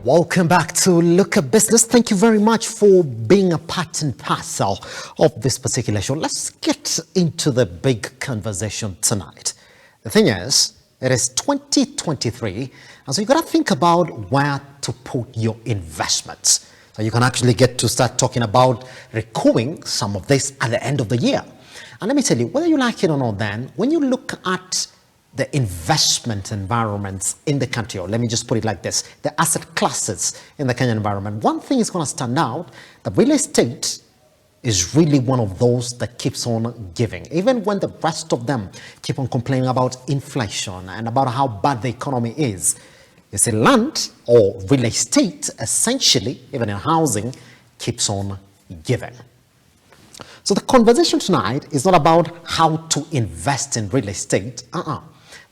Welcome back to LOOKUP Business. Thank you very much for being a part and parcel of this particular show. Let's get into the big conversation tonight. The thing is, it is 2023, and so you got to think about where to put your investments. So you can actually get to start talking about recouping some of this at the end of the year. And let me tell you, whether you like it or not, then, when you look at the investment environments in the country, or let me just put it like this, the asset classes in the Kenyan environment, one thing is going to stand out: that real estate is really one of those that keeps on giving. Even when the rest of them keep on complaining about inflation and about how bad the economy is, you see, land or real estate, essentially, even in housing, keeps on giving. So the conversation tonight is not about how to invest in real estate.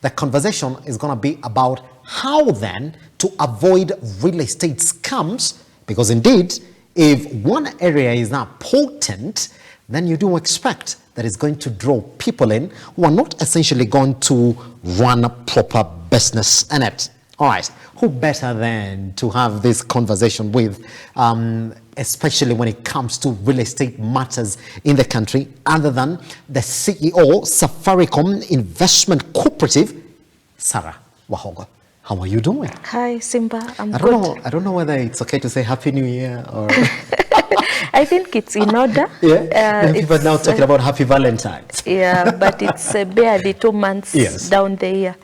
The conversation is going to be about how then to avoid real estate scams, because indeed, if one area is not potent, then you do expect that it's going to draw people in who are not essentially going to run a proper business in it. All right, who better than to have this conversation with, especially when it comes to real estate matters in the country, other than the CEO, Safaricom Investment Co-operative, Sarah Wahogo. How are you doing? Hi, Simba. I don't know whether it's okay to say Happy New Year or... I think it's in order. Yeah, people are now talking about Happy Valentine's. Yeah, but it's barely 2 months down the year.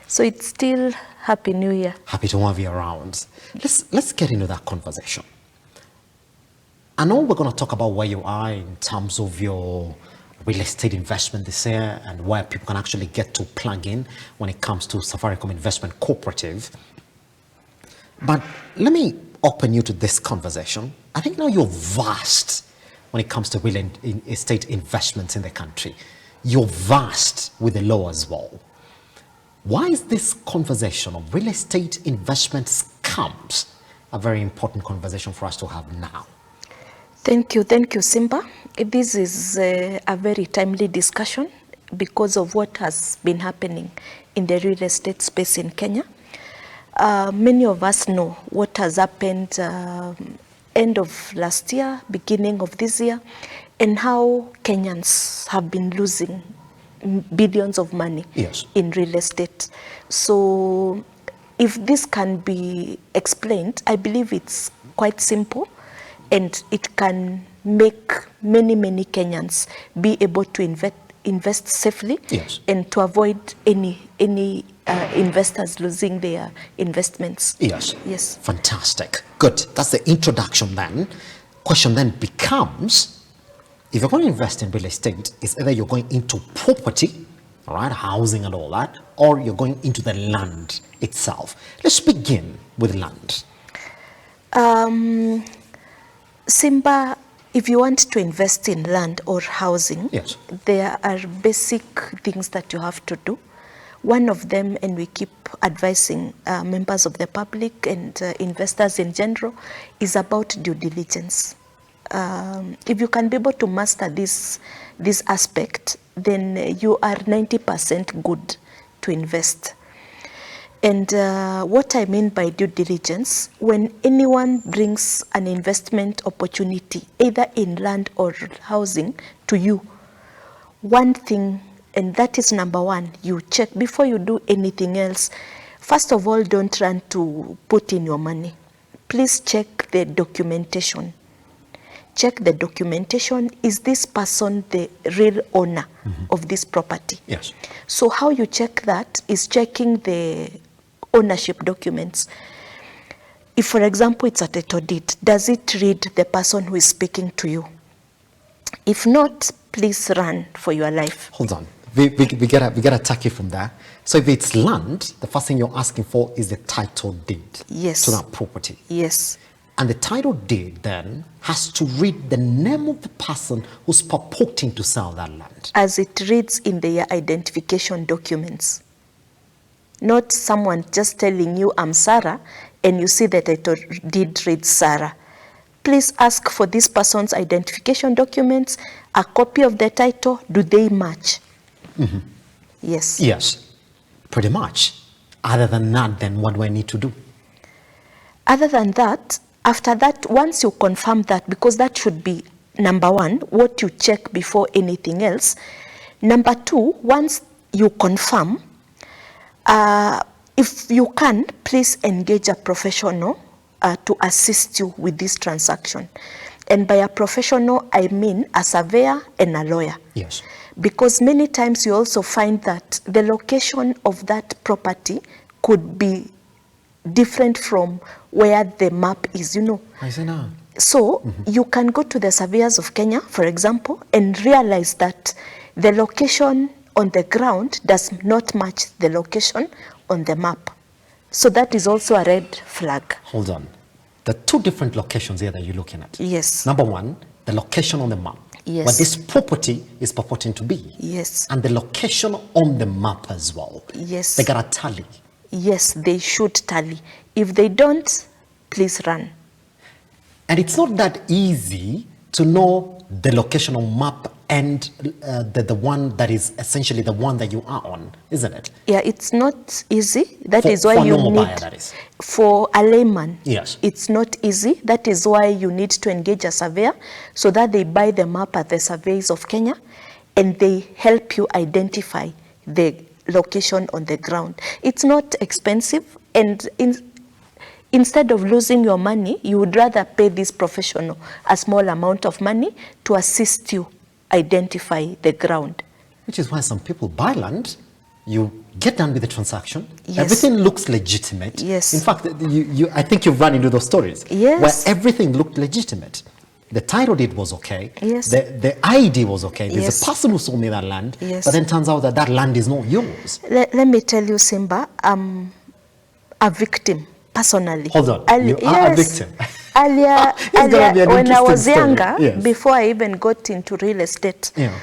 So it's still Happy New Year. Happy to have you around. Let's get into that conversation. I know we're going to talk about where you are in terms of your real estate investment this year and where people can actually get to plug in when it comes to Safaricom Investment Co-operative. But let me open you to this conversation. I think now you're vast when it comes to real estate investments in the country. You're vast with the law as well. Why is this conversation of real estate investment scams a very important conversation for us to have now? Thank you, Simba. This is a very timely discussion because of what has been happening in the real estate space in Kenya. Many of us know what has happened end of last year, beginning of this year, and how Kenyans have been losing billions of money in real estate. So if this can be explained, I believe it's quite simple, and it can make many Kenyans be able to invest safely and to avoid any investors losing their investments. Yes. Fantastic. Good. That's the introduction then. Question then becomes, if you're going to invest in real estate, it's either you're going into property, all right, housing and all that, or you're going into the land itself. Let's begin with land. Simba, if you want to invest in land or housing, there are basic things that you have to do. One of them, and we keep advising members of the public and investors in general, is about due diligence. If you can be able to master this aspect, then you are 90% good to invest. And what I mean by due diligence, when anyone brings an investment opportunity, either in land or housing, to you, one thing, and that is number one, you check before you do anything else. First of all, don't run to put in your money. Please check the documentation. Check the documentation. Is this person the real owner of this property? Yes. So how you check that is checking the ownership documents. If, for example, it's a title deed, does it read the person who is speaking to you? If not, please run for your life. Hold on. We gotta attack you from there. So if it's land, the first thing you're asking for is the title deed to that property. Yes. And the title deed then has to read the name of the person who's purporting to sell that land. As it reads in their identification documents. Not someone just telling you, I'm Sarah, and you see the title deed reads Sarah. Please ask for this person's identification documents, a copy of the title. Do they match? Yes. Yes, pretty much. Other than that, then what do I need to do? Other than that, after that, once you confirm that, because that should be number one, what you check before anything else. Number two, once you confirm, if you can, please engage a professional to assist you with this transaction. And by a professional, I mean a surveyor and a lawyer. Yes. Because many times you also find that the location of that property could be different from where the map is, you know. I see now. So you can go to the surveyors of Kenya, for example, and realize that the location on the ground does not match the location on the map. So that is also a red flag. Hold on. There are two different locations here that you're looking at. Yes. Number one, the location on the map. Yes. Where this property is purporting to be. Yes. And the location on the map as well. Yes. They got a tally. Yes, they should tally. If they don't, please run. And it's not that easy to know the location on map and the one that is essentially the one that you are on, isn't it? Yeah, it's not easy. That For- is why for a you normal need, buyer, that is. for a layman, Yes. it's not easy. That is why you need to engage a surveyor so that they buy the map at the surveys of Kenya and they help you identify the location on the ground. It's not expensive, and instead of losing your money, you would rather pay this professional a small amount of money to assist you identify the ground. Which is why some people buy land, you get done with the transaction, Yes. everything looks legitimate. Yes. In fact, I think you've run into those stories. Yes. Where everything looked legitimate. The title deed was okay. Yes. The ID was okay. There's Yes. a person who sold me that land. Yes. But then turns out that that land is not yours. Let me tell you, Simba, I'm a victim personally. Hold on, you are a victim. Earlier, gonna be an when I interesting was story. younger, Yes. before I even got into real estate, Yeah.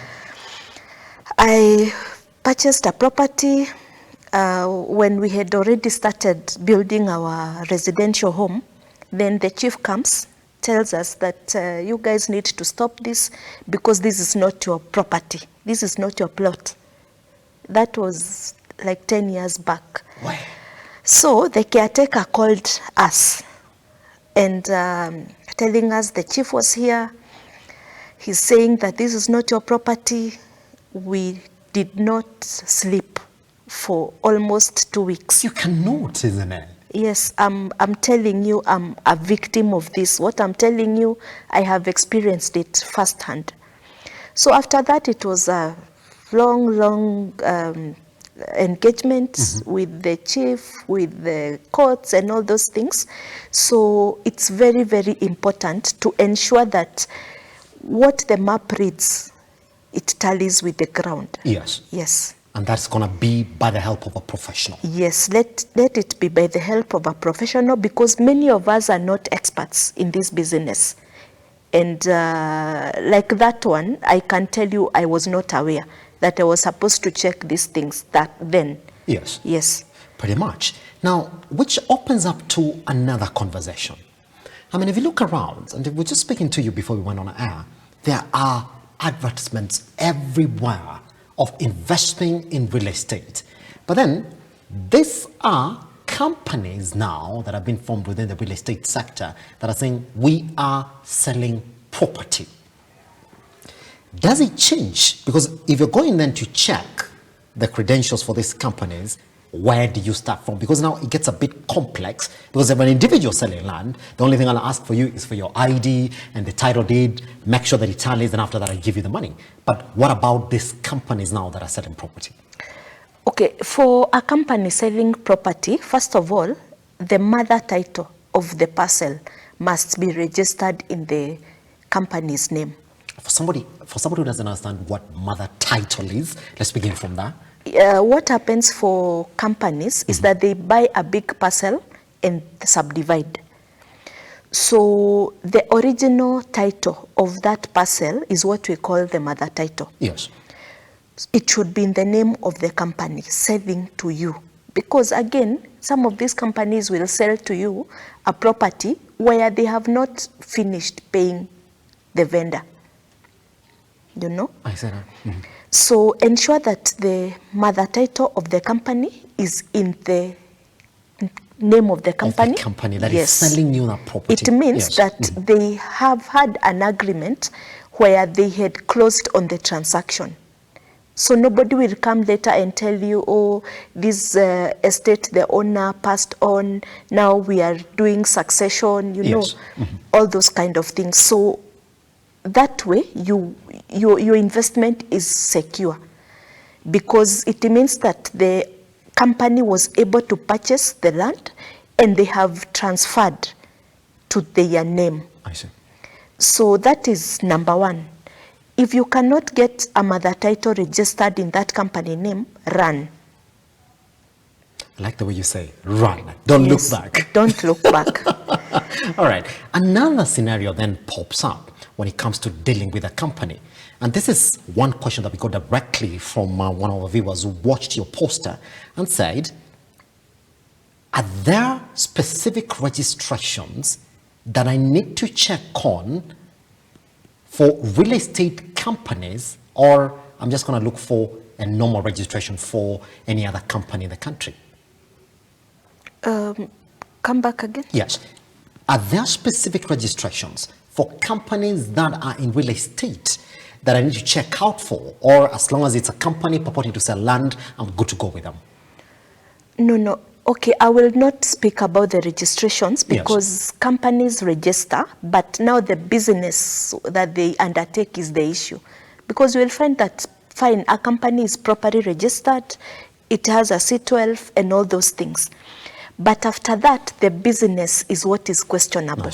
I purchased a property when we had already started building our residential home. Then the chief comes, tells us that you guys need to stop this because this is not your property. This is not your plot. That was like 10 years back. Why? So the caretaker called us and telling us the chief was here. He's saying that this is not your property. We did not sleep for almost 2 weeks. You cannot, isn't it? Yes, I'm telling you, I'm a victim of this. What I'm telling you, I have experienced it firsthand. So after that, it was a long engagement with the chief, with the courts and all those things. So it's very, very important to ensure that what the map reads, it tallies with the ground. Yes. Yes. And that's going to be by the help of a professional. Yes, let it be by the help of a professional, because many of us are not experts in this business. And like that one, I can tell you I was not aware that I was supposed to check these things that then. Yes. Yes. Pretty much. Now, which opens up to another conversation. I mean, if you look around, and we're just speaking to you before we went on air, there are advertisements everywhere of investing in real estate. But then, these are companies now that have been formed within the real estate sector that are saying, we are selling property. Does it change? Because if you're going then to check the credentials for these companies, where do you start from? Because now it gets a bit complex, because if an individual selling land, the only thing I'll ask for you is for your ID and the title deed, make sure that it tallies, and after that I give you the money. But what about these companies now that are selling property? Okay, for a company selling property, first of all, the mother title of the parcel must be registered in the company's name. For somebody who doesn't understand what mother title is, let's begin from that. What happens for companies is that they buy a big parcel and subdivide. So the original title of that parcel is what we call the mother title. Yes. It should be in the name of the company selling to you. Because again, some of these companies will sell to you a property where they have not finished paying the vendor. You know? I said that. So ensure that the mother title of the company is in the name of the company. Of the company that is selling you that property. It means that they have had an agreement where they had closed on the transaction. So nobody will come later and tell you, oh, this estate, the owner passed on, now we are doing succession, you know, all those kind of things. So that way, your investment is secure, because it means that the company was able to purchase the land and they have transferred to their name. I see. So that is number one. If you cannot get a mother title registered in that company name, run. I like the way you say, run. Don't look back. Don't look back. All right. Another scenario then pops up when it comes to dealing with a company. And this is one question that we got directly from one of our viewers who watched your poster and said, are there specific registrations that I need to check on for real estate companies, or I'm just going to look for a normal registration for any other company in the country? Come back again? Yes. Are there specific registrations for companies that are in real estate that I need to check out for, or as long as it's a company purporting to sell land, I'm good to go with them? No. Okay, I will not speak about the registrations because companies register, but now the business that they undertake is the issue. Because you will find that, fine, a company is properly registered, it has a C12 and all those things. But after that, the business is what is questionable.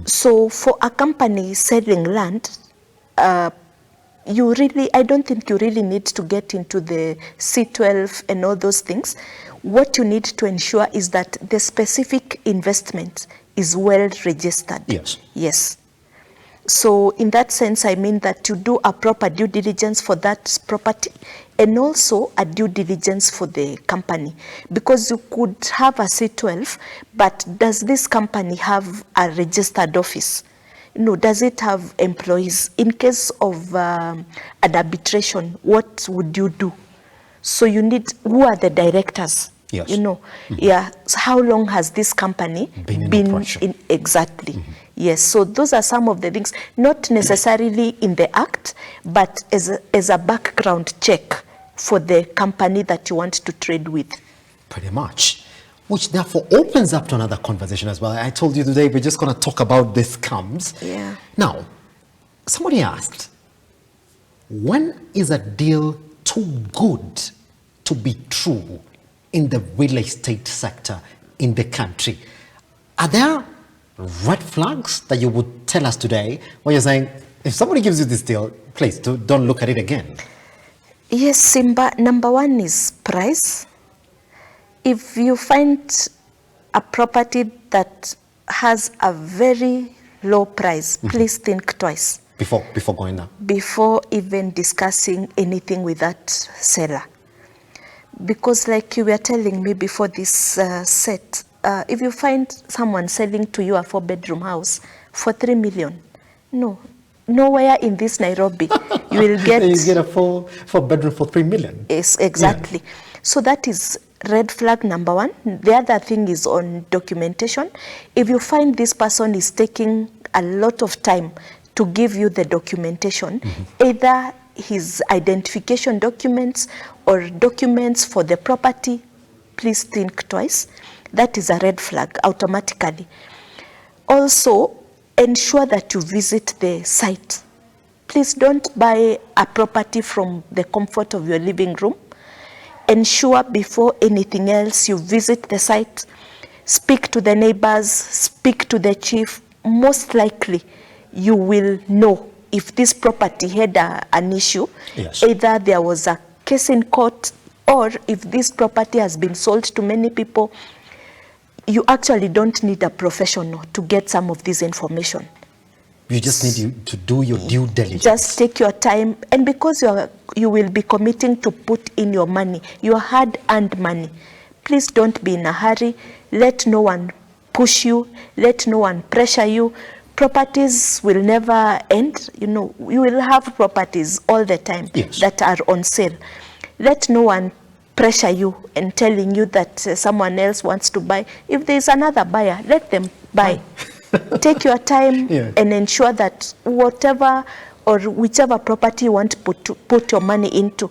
So for a company selling land, I don't think you really need to get into the C12 and all those things. What you need to ensure is that the specific investment is well registered. Yes. So in that sense, I mean that you do a proper due diligence for that property and also a due diligence for the company. Because you could have a C12, but does this company have a registered office? No, does it have employees? In case of an arbitration, what would you do? So you need, who are the directors? You know, so how long has this company been in exactly? Yes, so those are some of the things, not necessarily in the act, but as a background check for the company that you want to trade with. Pretty much. Which therefore opens up to another conversation as well. I told you today we're just going to talk about the scams. Now, somebody asked, when is a deal too good to be true in the real estate sector in the country? Are there red flags that you would tell us today when you're saying, if somebody gives you this deal, please don't look at it again? Yes, Simba, number one is price. If you find a property that has a very low price, please think twice. Before going there? Before even discussing anything with that seller. Because like you were telling me before this set, if you find someone selling to you a 4-bedroom house for 3 million, nowhere in this Nairobi you will get... You get a 4-bedroom for 3 million. Yes, exactly. So that is red flag number one. The other thing is on documentation. If you find this person is taking a lot of time to give you the documentation, either his identification documents or documents for the property, please think twice. That is a red flag automatically. Also, ensure that you visit the site. Please don't buy a property from the comfort of your living room. Ensure before anything else you visit the site, speak to the neighbors, speak to the chief. Most likely you will know if this property had an issue, either there was a case in court, or if this property has been sold to many people. You actually don't need a professional to get some of this information. You just need to do your due diligence. Just take your time, and because you will be committing to put in your money, your hard-earned money, please don't be in a hurry. Let no one push you. Let no one pressure you. Properties will never end. You know, you will have properties all the time that are on sale. Let no one pressure you and telling you that someone else wants to buy. If there's another buyer, let them buy. Take your time and ensure that whatever or whichever property you want to put your money into,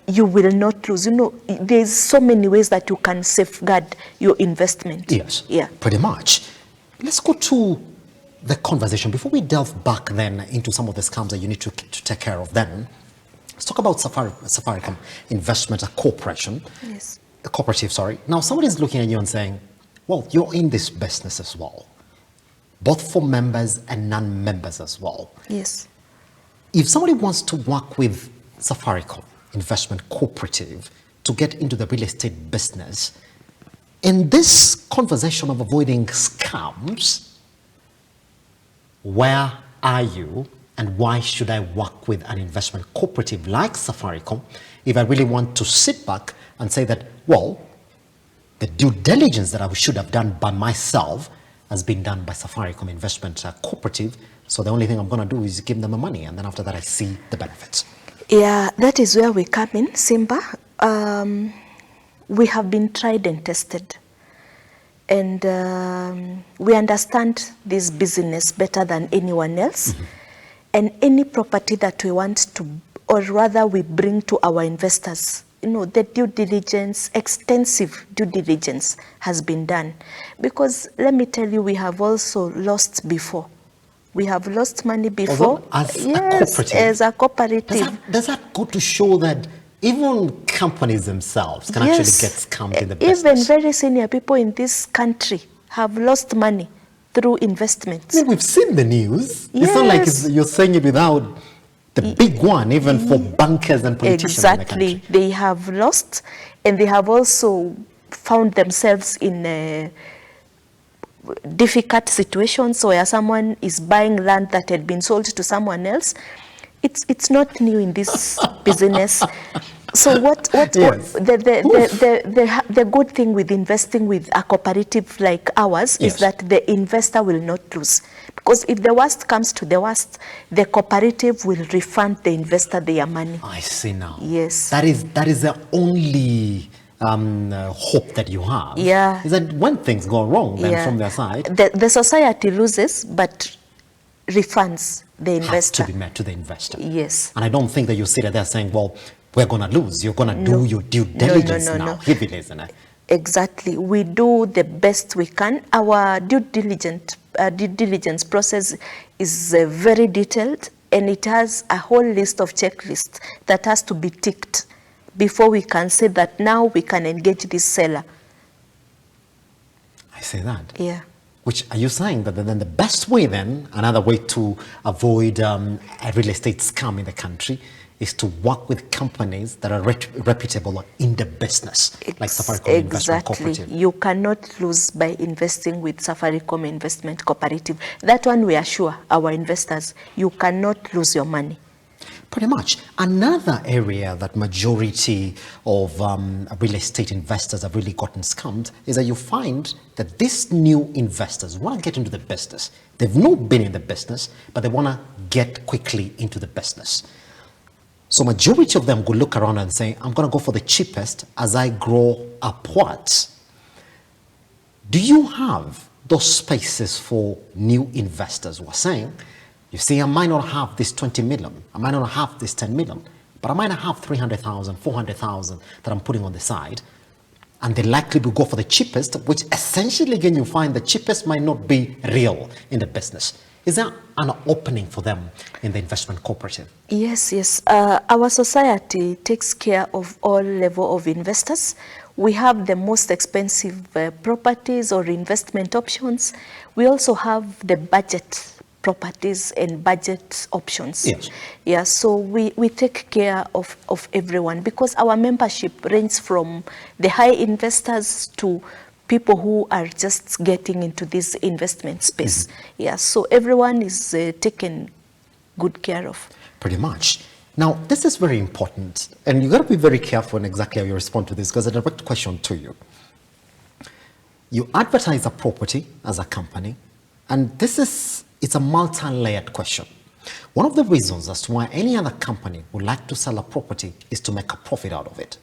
you will not lose. You know, there's so many ways that you can safeguard your investment. Yes, yeah, pretty much. Let's go to the conversation. Before we delve back then into some of the scams that you need to take care of then, let's talk about Safaricom Investment Corporation. Yes. Cooperative, sorry. Now, somebody's looking at you and saying, well, you're in this business as well, both for members and non-members as well. Yes. If somebody wants to work with Safaricom Investment Cooperative to get into the real estate business, in this conversation of avoiding scams, where are you and why should I work with an investment cooperative like Safaricom if I really want to sit back and say that, well, the due diligence that I should have done by myself has been done by Safaricom Investment Cooperative, so the only thing I'm going to do is give them the money, and then after that I see the benefits. Yeah, that is where we come in, Simba. We have been tried and tested, and we understand this business better than anyone else. Mm-hmm. And any property that we want to, or rather we bring to our investors, you know, the due diligence, extensive due diligence has been done. Because let me tell you, we have also lost before. We have lost money before. As a cooperative? As a cooperative. Does that go to show that even companies themselves can actually get scammed in the business? Even very senior people in this country have lost money through investments. I mean, we've seen the news. Yes. It's not like you're saying it without the big one, even for bankers and politicians. Exactly. In the country. They have lost, and they have also found themselves in difficult situations where someone is buying land that had been sold to someone else. It's not new in this business. So yes. The good thing with investing with a cooperative like ours is that the investor will not lose. Because if the worst comes to the worst, the cooperative will refund the investor their money. I see now. Yes. That is the only hope that you have. Yeah. Is that when things go wrong then from their side, the society loses, but refunds the investor. Has to be met to the investor. Yes. And I don't think that you sit there saying, well, we're going to lose. You're going to do your due diligence now. Heavily, isn't it? Exactly. We do the best we can. Our due diligence process is very detailed, and it has a whole list of checklists that has to be ticked before we can say that now we can engage this seller. I say that. Yeah. Which are you saying that then the best way then, another way to avoid a real estate scam in the country is to work with companies that are reputable in the business, like Safaricom Investment Cooperative. You cannot lose by investing with Safaricom Investment Cooperative. That one we assure our investors, you cannot lose your money. Pretty much. Another area that majority of real estate investors have really gotten scammed is that you find that these new investors want to get into the business. They've not been in the business, but they want to get quickly into the business. So majority of them will look around and say, I'm going to go for the cheapest as I grow upwards. Do you have those spaces for new investors who are saying, you see, I might not have this 20 million, I might not have this 10 million, but I might not have 300,000, 400,000 that I'm putting on the side. And they likely will go for the cheapest, which essentially again you find the cheapest might not be real in the business. Is there an opening for them in the investment cooperative? Yes. Our society takes care of all level of investors. We have the most expensive properties or investment options. We also have the budget properties and budget options. Yes. Yeah, so we take care of everyone because our membership ranges from the high investors to people who are just getting into this investment space. Mm-hmm. Yeah, so everyone is taken good care of. Pretty much. Now, this is very important, and you got to be very careful in exactly how you respond to this, because a direct question to you. You advertise a property as a company, and it's a multi-layered question. One of the reasons as to why any other company would like to sell a property is to make a profit out of it.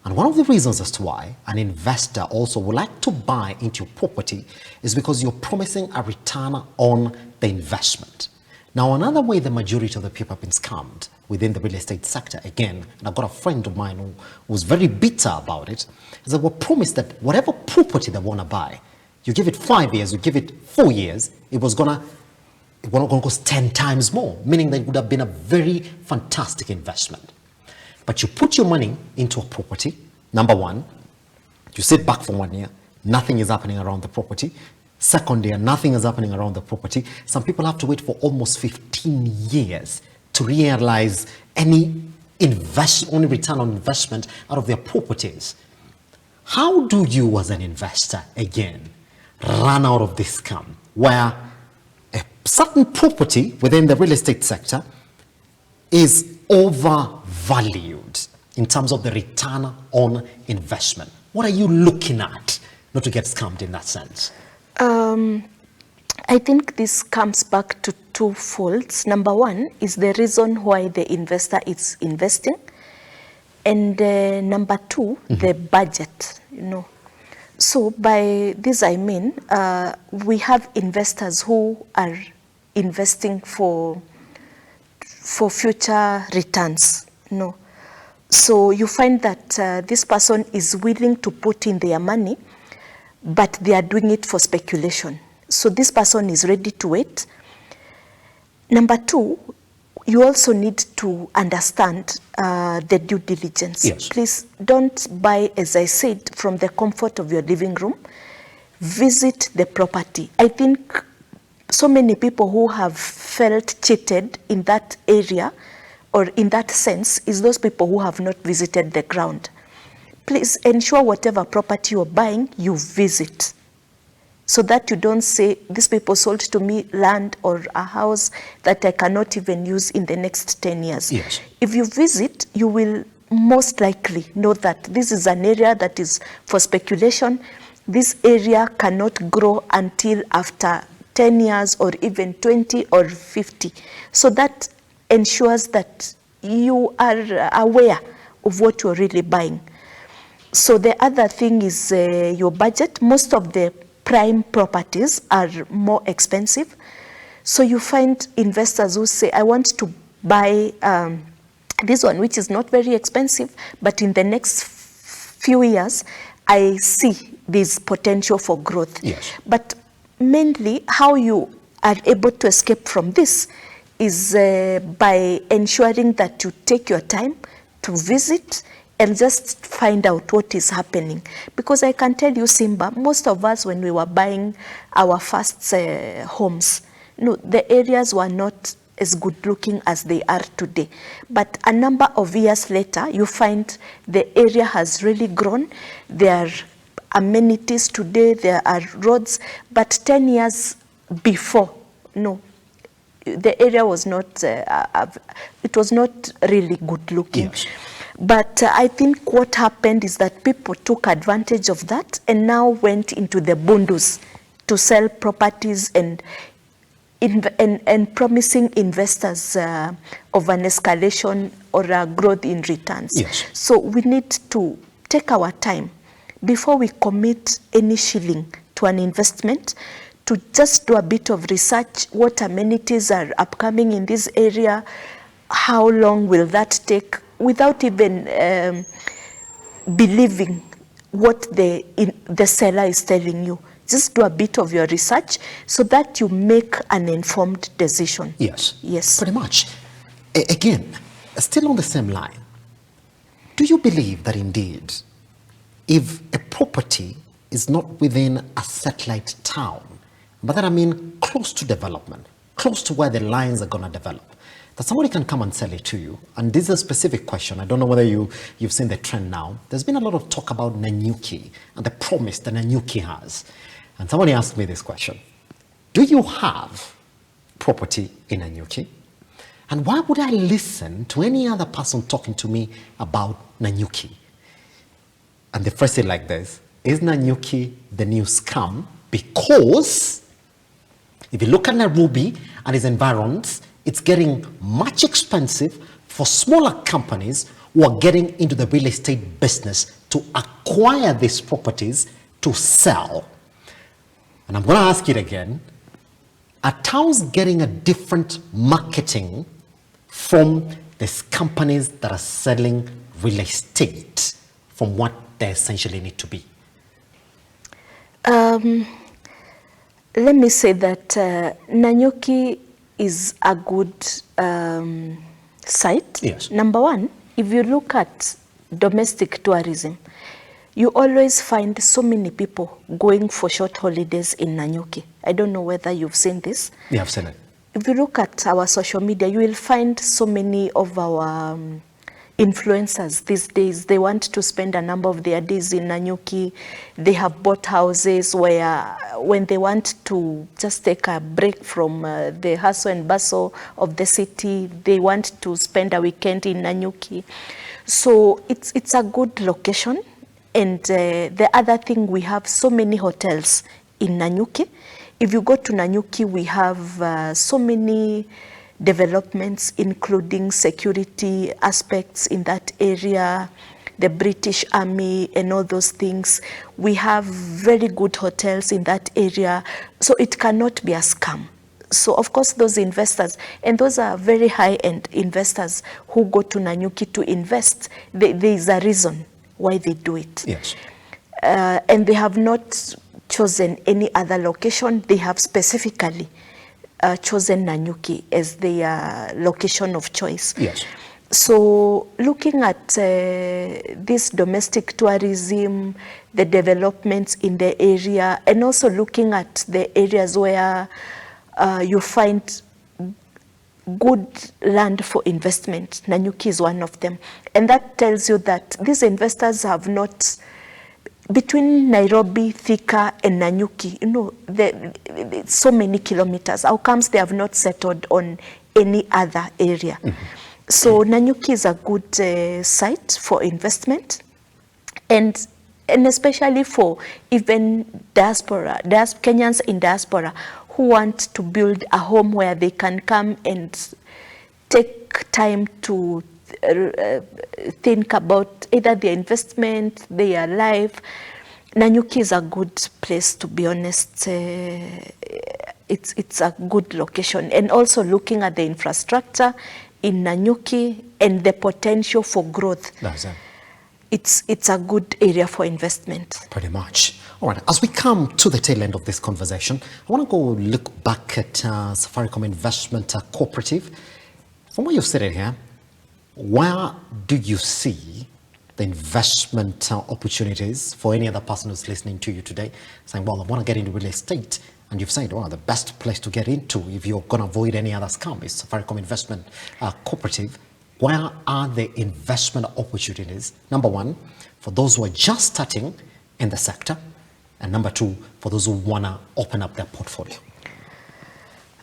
And one of the reasons as to why an investor also would like to buy into your property is because you're promising a return on the investment. Now, another way the majority of the people have been scammed within the real estate sector, again, and I've got a friend of mine who was very bitter about it, is that we're promised that whatever property they want to buy, you give it 5 years, you give it 4 years, it was going to cost 10 times more, meaning that it would have been a very fantastic investment. But you put your money into a property, number one, you sit back for 1 year, nothing is happening around the property. Second year, nothing is happening around the property. Some people have to wait for almost 15 years to realize any return on investment out of their properties. How do you as an investor, again, run out of this scam where a certain property within the real estate sector is overvalued in terms of the return on investment? What are you looking at not to get scammed in that sense? I think this comes back to two folds. Number one is the reason why the investor is investing. And number two, the budget, So by this I mean, we have investors who are investing for future returns, So you find that this person is willing to put in their money, but they are doing it for speculation. So this person is ready to wait. Number two, you also need to understand the due diligence. Yes. Please don't buy, as I said, from the comfort of your living room. Visit the property. I think so many people who have felt cheated in that area or in that sense is those people who have not visited the ground. Please ensure whatever property you're buying, you visit, so that you don't say, these people sold to me land or a house that I cannot even use in the next 10 years. Yes. If you visit, you will most likely know that this is an area that is for speculation. This area cannot grow until after 10 years or even 20 or 50. So that ensures that you are aware of what you're really buying. So the other thing is your budget. Most of the prime properties are more expensive. So you find investors who say, I want to buy this one, which is not very expensive, but in the next few years, I see this potential for growth. Yes. But mainly how you are able to escape from this is by ensuring that you take your time to visit and just find out what is happening. Because I can tell you, Simba, most of us, when we were buying our first homes, the areas were not as good looking as they are today. But a number of years later, you find the area has really grown. There are amenities today, there are roads, but 10 years before, the area was not, it was not really good looking. Yes. But I think what happened is that people took advantage of that and now went into the bundles to sell properties and promising investors of an escalation or a growth in returns. Yes. So we need to take our time before we commit any shilling to an investment, to just do a bit of research. What amenities are upcoming in this area? How long will that take? Without even believing what the seller is telling you. Just do a bit of your research so that you make an informed decision. Yes. Yes. Pretty much. Again, still on the same line, do you believe that indeed, if a property is not within a satellite town, but that I mean close to development, close to where the lines are going to develop, that somebody can come and sell it to you? And this is a specific question. I don't know whether you've seen the trend now. There's been a lot of talk about Nanyuki and the promise that Nanyuki has. And somebody asked me this question: do you have property in Nanyuki? And why would I listen to any other person talking to me about Nanyuki? And they phrase it like this: is Nanyuki the new scam? Because if you look at Nairobi and its environs, it's getting much expensive for smaller companies who are getting into the real estate business to acquire these properties to sell. And I'm going to ask it again. Are towns getting a different marketing from these companies that are selling real estate from what they essentially need to be? Let me say that Nanyuki is a good site. Yes. Number one, if you look at domestic tourism, you always find so many people going for short holidays in Nanyuki. I don't know whether you've seen this. Yeah, I've seen it. If you look at our social media, you will find so many of our influencers these days. They want to spend a number of their days in Nanyuki. They have bought houses where when they want to just take a break from the hustle and bustle of the city, they want to spend a weekend in Nanyuki. So it's a good location. And the other thing, we have so many hotels in Nanyuki. If you go to Nanyuki, we have so many developments, including security aspects in that area, the British Army and all those things. We have very good hotels in that area, so it cannot be a scam. So of course those investors, and those are very high-end investors who go to Nanyuki to invest, there is a reason why they do it. Yes. And they have not chosen any other location. They have specifically chosen Nanyuki as their location of choice. Yes. So looking at this domestic tourism, the developments in the area, and also looking at the areas where you find good land for investment, Nanyuki is one of them. And that tells you that these investors have not, between Nairobi, Thika, and Nanyuki, you know, so many kilometers. How comes they have not settled on any other area? Mm-hmm. So Nanyuki is a good site for investment, and especially for even diaspora, Kenyans in diaspora who want to build a home where they can come and take time to think about either their investment, their life. Nanyuki is a good place, to be honest. It's a good location. And also looking at the infrastructure in Nanyuki and the potential for growth. That's it. It's a good area for investment. Pretty much. All right, as we come to the tail end of this conversation, I want to go look back at Safaricom Investment Co-operative. From where you've sitting here, where do you see the investment opportunities for any other person who's listening to you today, saying, well, I want to get into real estate, and you've said, well, the best place to get into if you're going to avoid any other scam is Safaricom Investment Co-operative. Where are the investment opportunities? Number one, for those who are just starting in the sector, and number two, for those who want to open up their portfolio.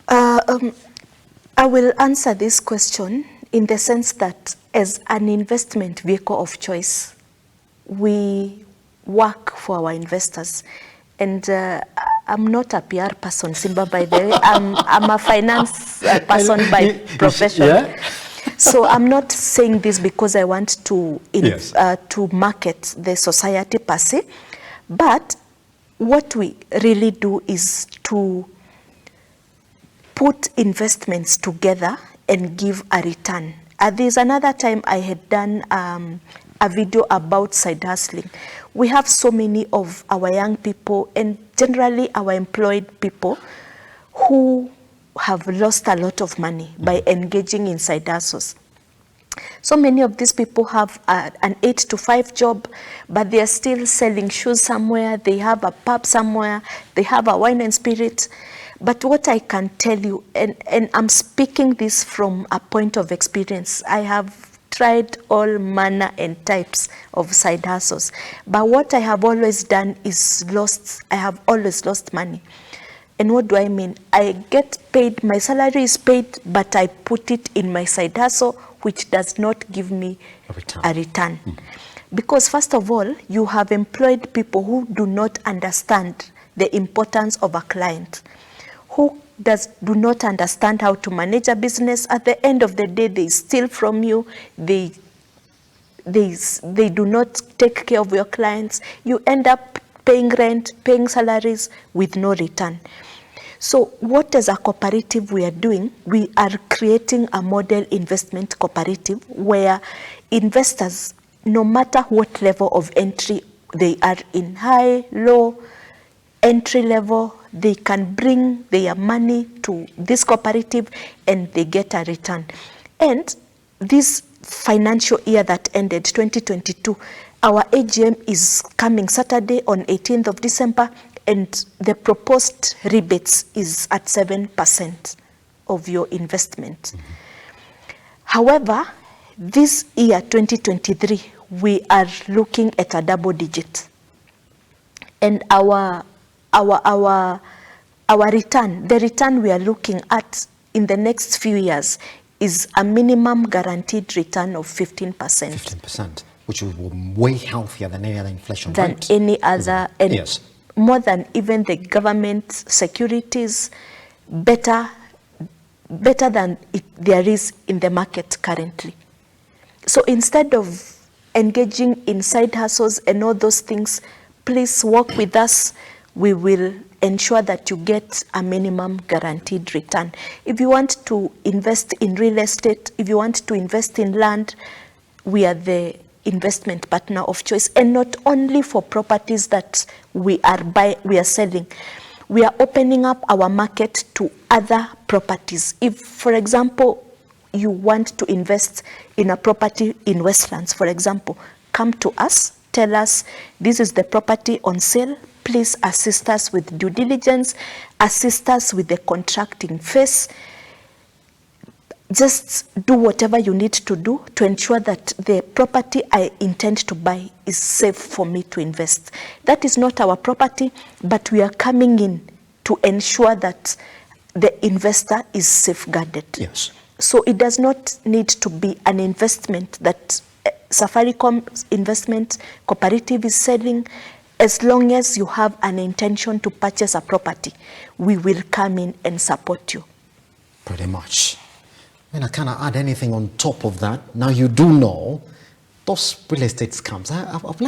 I will answer this question in the sense that as an investment vehicle of choice, we work for our investors. And I'm not a PR person, Simba, by the way. I'm a finance person by profession. Yeah? So I'm not saying this because I want to to market the society per se, but what we really do is to put investments together and give a return. There's another time I had done a video about side hustling. We have so many of our young people and generally our employed people who have lost a lot of money by engaging in side hustles. So many of these people have an 8 to 5 job, but they are still selling shoes somewhere, they have a pub somewhere, they have a wine and spirit. But what I can tell you, and I'm speaking this from a point of experience, I have tried all manner and types of side hustles. But what I have always done is I have always lost money. And what do I mean? I get paid, my salary is paid, but I put it in my side hustle, which does not give me a return. Mm. Because first of all, you have employed people who do not understand the importance of a client, who do not understand how to manage a business. At the end of the day, they steal from you, they they do not take care of your clients. You end up paying rent, paying salaries with no return. So what as a cooperative we are doing, we are creating a model investment cooperative where investors, no matter what level of entry they are in, high, low, entry level, they can bring their money to this cooperative and they get a return. And this financial year that ended, 2022, our AGM is coming Saturday on 18th of December, and the proposed rebates is at 7% of your investment. However, this year, 2023, we are looking at a double digit. And our return, the return we are looking at in the next few years is a minimum guaranteed return of 15%. 15%, which will be way healthier than any other inflation than rate. Any other, and yes, more than even the government securities, better than there is in the market currently. So instead of engaging in side hustles and all those things, please work with us. We will ensure that you get a minimum guaranteed return. If you want to invest in real estate, if you want to invest in land, we are the investment partner of choice, and not only for properties that we are selling. We are opening up our market to other properties. If, for example, you want to invest in a property in Westlands, for example, come to us, tell us this is the property on sale. Please assist us with due diligence, assist us with the contracting phase. Just do whatever you need to do to ensure that the property I intend to buy is safe for me to invest. That is not our property, but we are coming in to ensure that the investor is safeguarded. yes. So it does not need to be an investment that Safaricom Investment Co-operative is selling. As long as you have an intention to purchase a property, we will come in and support you. Pretty much. I mean, I cannot add anything on top of that. Now you do know those real estate scams. I'd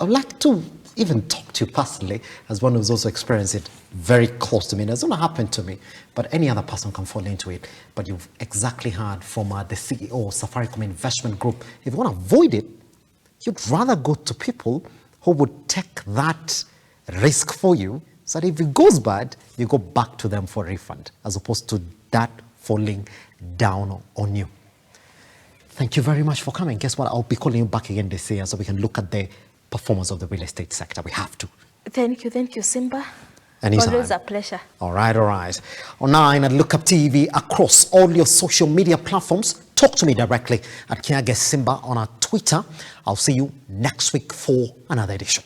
like to even talk to you personally as one who's also experienced it very close to me. It doesn't happen to me, but any other person can fall into it. But you've exactly heard from the CEO of Safaricom Investment Group. If you want to avoid it, you'd rather go to people who would take that risk for you, so that if it goes bad, you go back to them for a refund, as opposed to that falling down on you. Thank you very much for coming. Guess what? I'll be calling you back again this year so we can look at the performance of the real estate sector. We have to. Thank you, Simba. Anytime. Always a pleasure. All right. Online at LOOKUP TV across all your social media platforms. Talk to me directly at Kiage Simba on our Twitter. I'll see you next week for another edition.